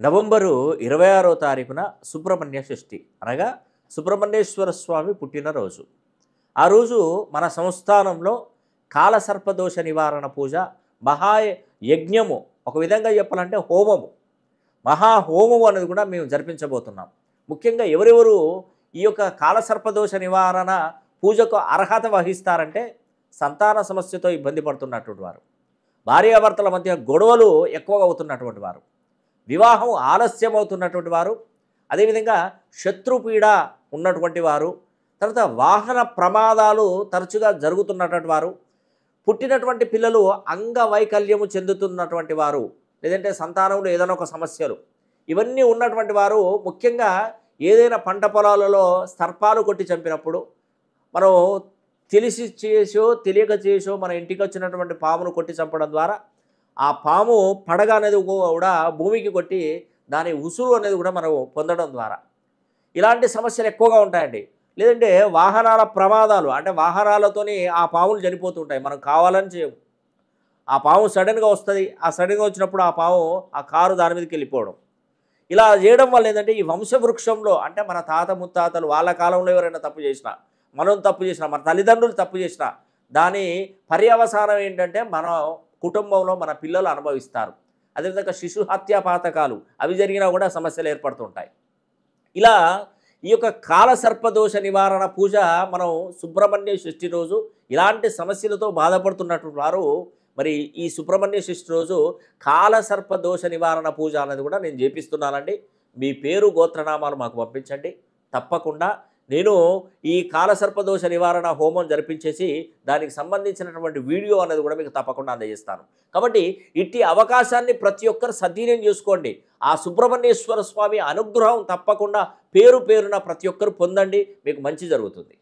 November 26వ తారీఖున సుబ్రహ్మణ్య షష్ఠి అనగా సుబ్రహ్మణ్యేశ్వర స్వామి పుట్టినరోజు. ఆ రోజు మన సంస్థానంలో కాలసర్పదోష నివారణ పూజ, మహాయజ్ఞము, ఒక విధంగా చెప్పాలంటే హోమము, మహాహోమము అనేది కూడా మేము జరిపించబోతున్నాం. ముఖ్యంగా ఎవరెవరు ఈ యొక్క కాలసర్పదోష నివారణ పూజకు అర్హత వహిస్తారంటే సంతాన సమస్యతో ఇబ్బంది పడుతున్నటువంటి వారు, భార్యాభర్తల మధ్య గొడవలు ఎక్కువగా అవుతున్నటువంటి వారు, వివాహం ఆలస్యం అవుతున్నటువంటి వారు, అదేవిధంగా శత్రుపీడ ఉన్నటువంటి వారు, తర్వాత వాహన ప్రమాదాలు తరచుగా జరుగుతున్నటువంటి వారు, పుట్టినటువంటి పిల్లలు అంగవైకల్యము చెందుతున్నటువంటి వారు, లేదంటే సంతానంలో ఏదైనా ఒక సమస్యలు, ఇవన్నీ ఉన్నటువంటి వారు ముఖ్యంగా ఏదైనా పంట పొలాలలో సర్పాలు కొట్టి చంపినప్పుడు, మనం తెలిసి చేసో తెలియక చేసో మన ఇంటికి వచ్చినటువంటి పామును కొట్టి చంపడం ద్వారా ఆ పాము పడగ అనేది కూడా భూమికి కొట్టి దాని ఉసురు అనేది కూడా మనం పొందడం ద్వారా ఇలాంటి సమస్యలు ఎక్కువగా ఉంటాయండి. లేదంటే వాహనాల ప్రమాదాలు, అంటే వాహనాలతోని ఆ పాములు చనిపోతుంటాయి, మనం కావాలని చేయము. ఆ పాము సడన్గా వస్తుంది, ఆ సడన్గా వచ్చినప్పుడు ఆ పాము ఆ కారు దాని మీదకి వెళ్ళిపోవడం, ఇలా చేయడం వల్ల ఏంటంటే ఈ వంశవృక్షంలో, అంటే మన తాత ముత్తాతలు వాళ్ళ కాలంలో ఎవరైనా తప్పు చేసినా, మనం తప్పు చేసినా, మన తల్లిదండ్రులు తప్పు చేసినా దాని పర్యవసానం ఏంటంటే మన కుటుంబంలో మన పిల్లలు అనుభవిస్తారు. అదేవిధంగా శిశు హత్యా పాతకాలు అవి జరిగినా కూడా సమస్యలు ఏర్పడుతుంటాయి. ఇలా ఈ యొక్క కాలసర్పదోష నివారణ పూజ మనం సుబ్రహ్మణ్య షష్ఠి రోజు ఇలాంటి సమస్యలతో బాధపడుతున్నటువంటి వారు మరి ఈ సుబ్రహ్మణ్య షష్ఠి రోజు కాలసర్పదోష నివారణ పూజ అనేది కూడా నేను చేపిస్తున్నానండి. మీ పేరు గోత్రనామాలు మాకు పంపించండి. తప్పకుండా నేను ఈ కాలసర్పదోష నివారణ హోమం జరిపించేసి దానికి సంబంధించినటువంటి వీడియో అనేది కూడా మీకు తప్పకుండా అందజేస్తాను. కాబట్టి ఇట్టి అవకాశాన్ని ప్రతి ఒక్కరు సద్వినియోగం చేసుకోండి. ఆ సుబ్రహ్మణ్యేశ్వర స్వామి అనుగ్రహం తప్పకుండా పేరు పేరున ప్రతి ఒక్కరు పొందండి, మీకు మంచి జరుగుతుంది.